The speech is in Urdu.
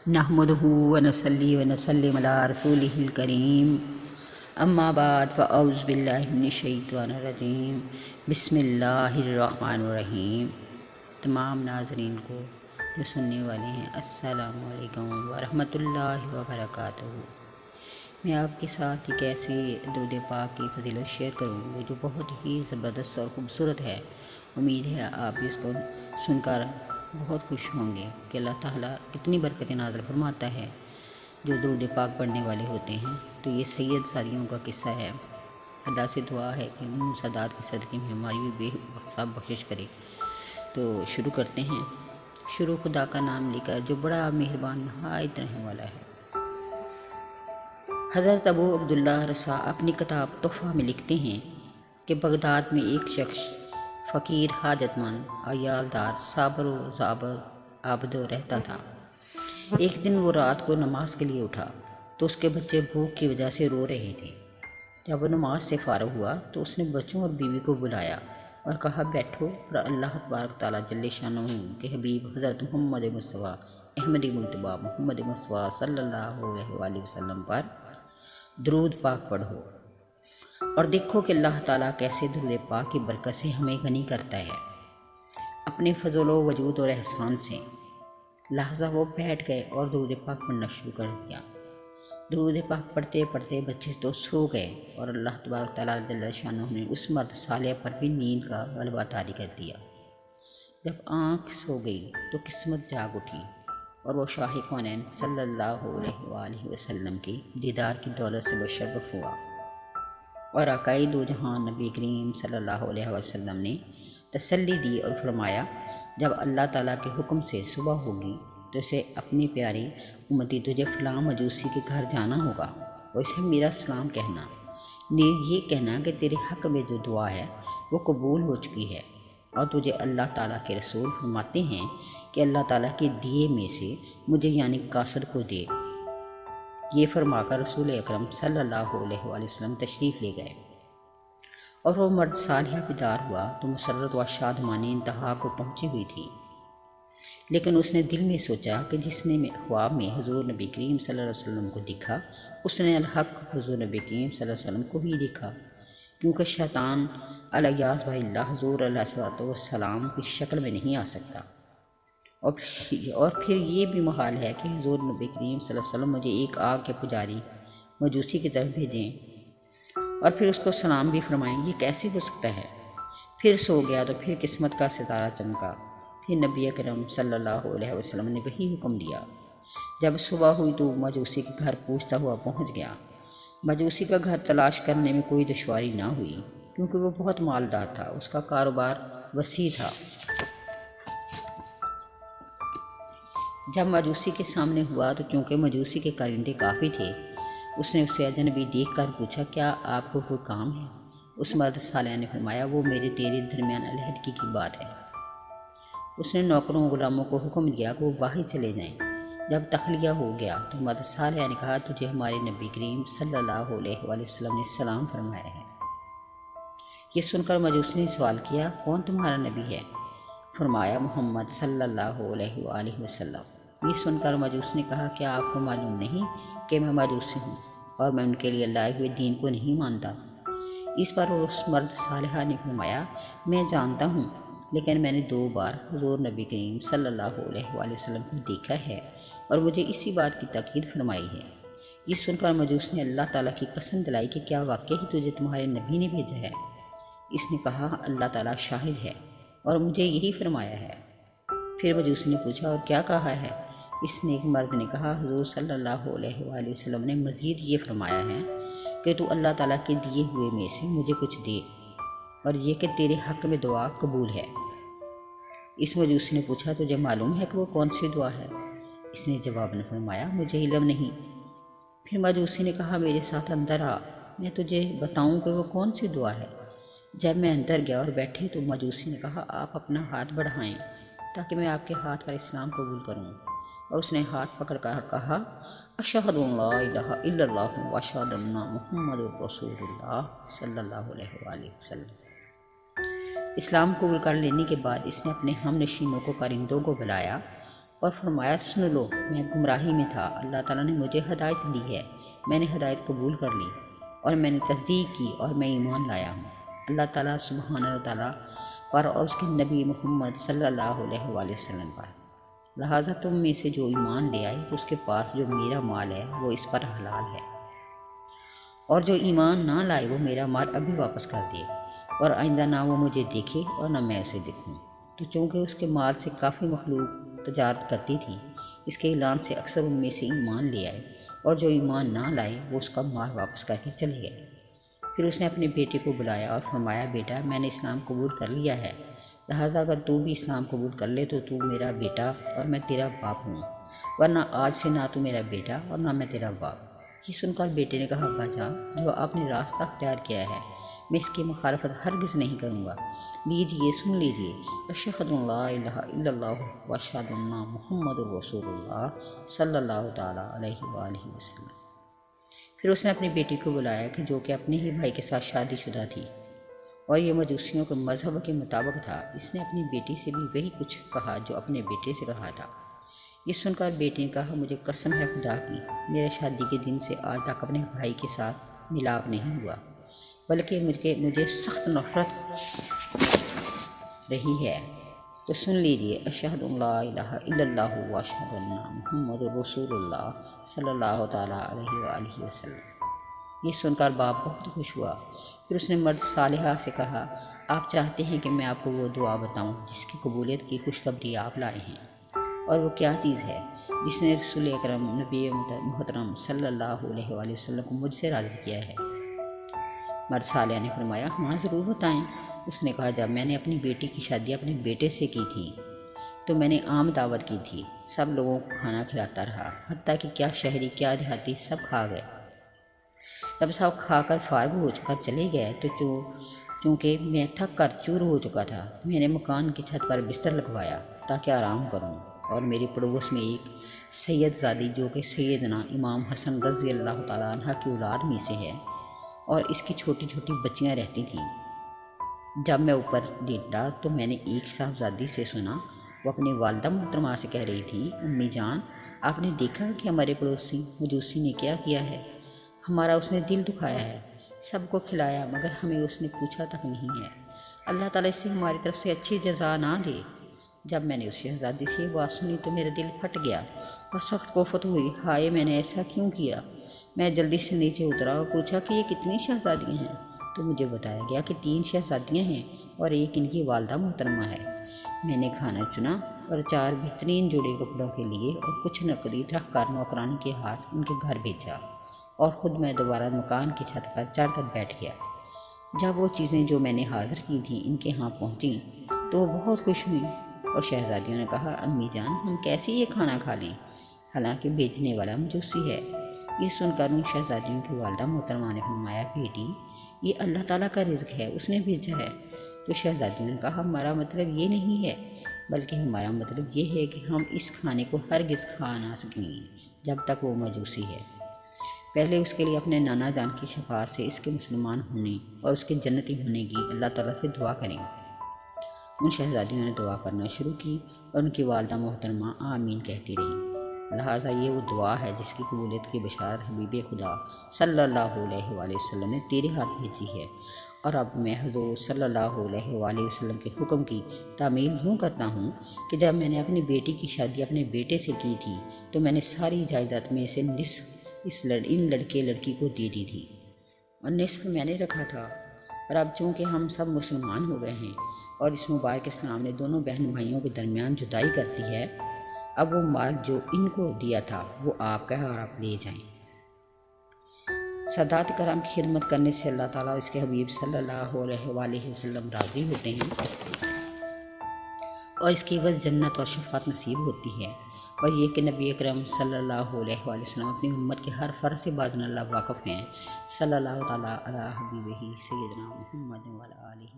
نحمدہ ونصلی ونسلم علی رسولہ الکریم اما بعد فاعوذ باللہ من الشیطان الرجیم بسم اللہ الرحمن الرحیم۔ تمام ناظرین کو جو سننے والے ہیں السلام علیکم ورحمۃ اللہ وبرکاتہ۔ میں آپ کے ساتھ ایک ایسی درود پاک کی فضیلت شیئر کروں گی جو بہت ہی زبردست اور خوبصورت ہے۔ امید ہے آپ اس کو سن کر بہت خوش ہوں گے کہ اللہ تعالیٰ کتنی برکت نازل فرماتا ہے جو درود پاک پڑھنے والے ہوتے ہیں۔ تو یہ سید سادیوں کا قصہ ہے۔ اللہ سے دعا ہے کہ ان سادات کے صدقے میں ہماری بھی بے حساب بخشش کرے۔ تو شروع کرتے ہیں۔ شروع خدا کا نام لے کر جو بڑا مہربان نہایت رحم والا ہے۔ حضرت ابو عبداللہ رسا اپنی کتاب تحفہ میں لکھتے ہیں کہ بغداد میں ایک شخص فقیر، حاجت مند، عیالدار، صابر و عابد رہتا تھا۔ ایک دن وہ رات کو نماز کے لیے اٹھا تو اس کے بچے بھوک کی وجہ سے رو رہے تھے۔ جب وہ نماز سے فارغ ہوا تو اس نے بچوں اور بیوی کو بلایا اور کہا بیٹھو اور اللہ تبارک تعالیٰ جل شانہ کے حبیب حضرت محمد مصطفیٰ احمد مجتبیٰ محمد مصطفیٰ صلی اللہ علیہ وآلہ وسلم پر درود پاک پڑھو اور دیکھو کہ اللہ تعالیٰ کیسے درود پاک کی برکت سے ہمیں غنی کرتا ہے اپنے فضل و وجود اور احسان سے۔ لہذا وہ بیٹھ گئے اور درود پاک پڑھنا شروع کر دیا۔ درود پاک پڑھتے پڑھتے بچے تو سو گئے اور اللہ تبارک تعالیٰ جل شانہ نے اس مرد صالح پر بھی نیند کا غلبہ طاری کر دیا۔ جب آنکھ سو گئی تو قسمت جاگ اٹھی اور وہ شاہ کونین صلی اللہ علیہ وآلہ وسلم کی دیدار کی دولت سے مشرف ہوا۔ اور آقائے دو جہان نبی کریم صلی اللہ علیہ وسلم نے تسلی دی اور فرمایا جب اللہ تعالیٰ کے حکم سے صبح ہوگی تو اسے اپنی پیاری امتی تجھے فلاں مجوسی کے گھر جانا ہوگا اور اسے میرا سلام کہنا، نیز یہ کہنا کہ تیرے حق میں جو دعا ہے وہ قبول ہو چکی ہے اور تجھے اللہ تعالیٰ کے رسول فرماتے ہیں کہ اللہ تعالیٰ کے دیے میں سے مجھے یعنی قاصد کو دے۔ یہ فرما کر رسول اکرم صلی اللہ علیہ وآلہ وسلم تشریف لے گئے اور وہ مرد صالحہ بیدار ہوا تو مسرت و شادمانی انتہا کو پہنچی ہوئی تھی۔ لیکن اس نے دل میں سوچا کہ جس نے خواب میں حضور نبی کریم صلی اللہ علیہ وسلم کو دیکھا اس نے الحق حضور نبی کریم صلی اللہ علیہ وسلم کو ہی دیکھا، کیونکہ شیطان الیاذ باللہ حضور علیہ السلام کی شکل میں نہیں آ سکتا۔ اور پھر یہ بھی محال ہے کہ حضور نبی کریم صلی اللہ علیہ وسلم مجھے ایک آگ کے پجاری مجوسی کی طرف بھیجیں اور پھر اس کو سلام بھی فرمائیں، یہ کیسے ہو سکتا ہے؟ پھر سو گیا تو پھر قسمت کا ستارہ چمکا۔ پھر نبی اکرم صلی اللہ علیہ وسلم نے وہی حکم دیا۔ جب صبح ہوئی تو مجوسی کے گھر پوچھتا ہوا پہنچ گیا۔ مجوسی کا گھر تلاش کرنے میں کوئی دشواری نہ ہوئی کیونکہ وہ بہت مالدار تھا، اس کا کاروبار وسیع تھا۔ جب مجوسی کے سامنے ہوا تو چونکہ مجوسی کے کارندے کافی تھے اس نے اسے اجنبی دیکھ کر پوچھا کیا آپ کو کوئی کام ہے؟ اس مرد صالح نے فرمایا وہ میرے تیرے درمیان علیحدگی کی بات ہے۔ اس نے نوکروں و غلاموں کو حکم دیا کہ وہ باہر چلے جائیں۔ جب تخلیہ ہو گیا تو مرد صالح نے کہا تجھے ہمارے نبی کریم صلی اللہ علیہ وآلہ وسلم نے سلام فرمایا ہے۔ یہ سن کر مجوسی نے سوال کیا کون تمہارا نبی ہے؟ فرمایا محمد صلی اللہ علیہ وآلہ وسلم۔ یہ سن کر مجوسی نے کہا کیا آپ کو معلوم نہیں کہ میں مجوسی ہوں اور میں ان کے لیے لائے ہوئے دین کو نہیں مانتا؟ اس پر اس مرد صالحہ نے فرمایا میں جانتا ہوں لیکن میں نے 2 بار حضور نبی کریم صلی اللہ علیہ وآلہ وسلم کو دیکھا ہے اور مجھے اسی بات کی تاکید فرمائی ہے۔ یہ سن کر مجوس نے اللہ تعالیٰ کی قسم دلائی کہ کیا واقعی تجھے تمہارے نبی نے بھیجا ہے؟ اس نے کہا اللہ تعالیٰ شاہد ہے اور مجھے یہی فرمایا ہے۔ پھر مجوس نے پوچھا اور کیا کہا ہے؟ اس نیک مرد نے کہا حضور صلی اللہ علیہ وآلہ وسلم نے مزید یہ فرمایا ہے کہ تو اللہ تعالیٰ کے دیے ہوئے میں سے مجھے کچھ دے اور یہ کہ تیرے حق میں دعا قبول ہے۔ اس مجوسی نے پوچھا تجھے معلوم ہے کہ وہ کون سی دعا ہے؟ اس نے جواب میں فرمایا مجھے علم نہیں۔ پھر مجوسی نے کہا میرے ساتھ اندر آ، میں تجھے بتاؤں کہ وہ کون سی دعا ہے۔ جب میں اندر گیا اور بیٹھے تو مجوسی نے کہا آپ اپنا ہاتھ بڑھائیں تاکہ میں آپ کے ہاتھ پر اسلام قبول کروں، اور اس نے ہاتھ پکڑ کر کہا اشہد ان لا الہ الا اللہ و اشہد ان محمد رسول اللہ صلی اللہ علیہ وآلہ وسلم۔ اسلام قبول کر لینے کے بعد اس نے اپنے ہم نشینوں کو کارندوں کو بلایا اور فرمایا سن لو میں گمراہی میں تھا، اللہ تعالیٰ نے مجھے ہدایت دی ہے، میں نے ہدایت قبول کر لی اور میں نے تصدیق کی اور میں ایمان لایا ہوں اللہ تعالیٰ سبحانہ و تعالیٰ پر اور اس کے نبی محمد صلی اللہ علیہ وآلہ وسلم پر، لہٰذا تم میں سے جو ایمان لے آئے تو اس کے پاس جو میرا مال ہے وہ اس پر حلال ہے، اور جو ایمان نہ لائے وہ میرا مال ابھی واپس کر دے اور آئندہ نہ وہ مجھے دیکھے اور نہ میں اسے دیکھوں۔ تو چونکہ اس کے مال سے کافی مخلوق تجارت کرتی تھی، اس کے اعلان سے اکثر ان میں سے ایمان لے آئے، اور جو ایمان نہ لائے وہ اس کا مال واپس کر کے چلے گئے۔ پھر اس نے اپنے بیٹے کو بلایا اور فرمایا بیٹا میں نے اسلام قبول کر لیا ہے، لہٰذا اگر تو بھی اسلام قبول کر لے تو میرا بیٹا اور میں تیرا باپ ہوں، ورنہ آج سے نہ تو میرا بیٹا اور نہ میں تیرا باپ۔ یہ سن کر بیٹے نے کہا ابا جان، جو آپ نے راستہ اختیار کیا ہے میں اس کی مخالفت ہرگز نہیں کروں گا، لیجیے سن لیجیے، اشہد ان لا الہ الا اللہ و اشہد ان محمد رسول اللہ صلی اللہ تعالیٰ علیہ وآلہ وسلم۔ پھر اس نے اپنی بیٹی کو بلایا کہ جو کہ اپنے ہی بھائی کے ساتھ شادی شدہ تھی اور یہ مجوسیوں کے مذہب کے مطابق تھا۔ اس نے اپنی بیٹی سے بھی وہی کچھ کہا جو اپنے بیٹے سے کہا تھا۔ یہ سن کر بیٹی نے کہا مجھے قسم ہے خدا کی، میرے شادی کے دن سے آج تک اپنے بھائی کے ساتھ ملاپ نہیں ہوا، بلکہ مجھے سخت نفرت رہی ہے۔ تو سن لیجیے، اشہد ان لا الہ الا اللہ و اشہد ان محمد رسول اللہ صلی اللہ تعالیٰ علیہ وآلہ وسلم۔ یہ سن کر باپ بہت خوش ہوا۔ پھر اس نے مرد صالحہ سے کہا آپ چاہتے ہیں کہ میں آپ کو وہ دعا بتاؤں جس کی قبولیت کی خوشخبری آپ لائے ہیں، اور وہ کیا چیز ہے جس نے رسول اکرم نبی محترم صلی اللہ علیہ وآلہ وسلم کو مجھ سے راضی کیا ہے؟ مرد صالح نے فرمایا ہاں ضرور بتائیں۔ اس نے کہا جب میں نے اپنی بیٹی کی شادی اپنے بیٹے سے کی تھی تو میں نے عام دعوت کی تھی، سب لوگوں کو کھانا کھلاتا رہا، حتیٰ کہ کیا شہری کیا دیہاتی سب کھا گئے۔ جب سب کھا کر فارغ ہو کر چلے گئے تو چونکہ میں تھک کر چور ہو چکا تھا، میں نے مکان کی چھت پر بستر لگوایا تاکہ آرام کروں، اور میری پڑوس میں ایک سید زادی جو کہ سیدنا امام حسن رضی اللہ تعالیٰ عنہ کی اولاد میں سے ہے اور اس کی چھوٹی چھوٹی بچیاں رہتی تھیں۔ جب میں اوپر لیٹا تو میں نے ایک صاحبزادی سے سنا، وہ اپنی والدہ محترمہ سے کہہ رہی تھی امی جان آپ نے دیکھا کہ ہمارے پڑوسی مجوسی نے کیا کیا ہے؟ ہمارا اس نے دل دکھایا ہے، سب کو کھلایا مگر ہمیں اس نے پوچھا تک نہیں ہے، اللہ تعالیٰ اس سے ہماری طرف سے اچھی جزا نہ دے۔ جب میں نے اس شہزادی سے یہ بات سنی تو میرا دل پھٹ گیا اور سخت کوفت ہوئی، ہائے میں نے ایسا کیوں کیا؟ میں جلدی سے نیچے اترا اور پوچھا کہ یہ کتنی شہزادیاں ہیں؟ تو مجھے بتایا گیا کہ 3 شہزادیاں ہیں اور ایک ان کی والدہ محترمہ ہے۔ میں نے کھانا چنا اور 4 بہترین جوڑے کپڑوں کے لیے اور کچھ نقدی رکھ کر نوکرانی کے ہاتھ ان کے گھر بھیجا، اور خود میں دوبارہ مکان کی چھت پر چڑھ کر بیٹھ گیا۔ جب وہ چیزیں جو میں نے حاضر کی تھیں ان کے ہاں پہنچیں تو وہ بہت خوش ہوئیں، اور شہزادیوں نے کہا امی جان ہم کیسے یہ کھانا کھا لیں، حالانکہ بیچنے والا مجوسی ہے۔ یہ سن کر ان شہزادیوں کی والدہ محترمہ نے فرمایا بیٹی یہ اللہ تعالیٰ کا رزق ہے، اس نے بھیجا ہے۔ تو شہزادیوں نے کہا ہمارا مطلب یہ نہیں ہے، بلکہ ہمارا مطلب یہ ہے کہ ہم اس کھانے کو ہرگز کھا نہ سکیں گے جب تک وہ مجوسی ہے، پہلے اس کے لیے اپنے نانا جان کی شفاعت سے اس کے مسلمان ہونے اور اس کے جنتی ہونے کی اللہ تعالیٰ سے دعا کریں۔ ان شہزادیوں نے دعا کرنا شروع کی اور ان کی والدہ محترمہ آمین کہتی رہیں۔ لہٰذا یہ وہ دعا ہے جس کی قبولیت کی بشارت حبیب خدا صلی اللہ علیہ وآلہ وسلم نے تیرے ہاتھ بھیجی ہے، اور اب میں حضور صلی اللہ علیہ وآلہ وسلم کے حکم کی تعمیل یوں کرتا ہوں کہ جب میں نے اپنی بیٹی کی شادی اپنے بیٹے سے کی تھی تو میں نے ساری جائیداد میں سے نصف ان لڑکے لڑکی کو دے دی تھی اور نصف میں نے رکھا تھا، اور اب چونکہ ہم سب مسلمان ہو گئے ہیں اور اس مبارک اسلام نے دونوں بہن بھائیوں کے درمیان جدائی کر دی ہے، اب وہ مال جو ان کو دیا تھا وہ آپ کا ہے اور آپ لے جائیں۔ سادات کرام کی خدمت کرنے سے اللہ تعالیٰ اور اس کے حبیب صلی اللہ علیہ وآلہ وسلم راضی ہوتے ہیں اور اس کی عوض جنت اور شفاعت نصیب ہوتی ہے، اور یہ کہ نبی اکرم صلی اللہ علیہ وآلہ وسلم اپنی امت کے ہر فرض سے باذن اللہ واقف ہیں۔ صلی اللہ تعالیٰ علی حبیبہ سیدنا محمد وعلی آلہ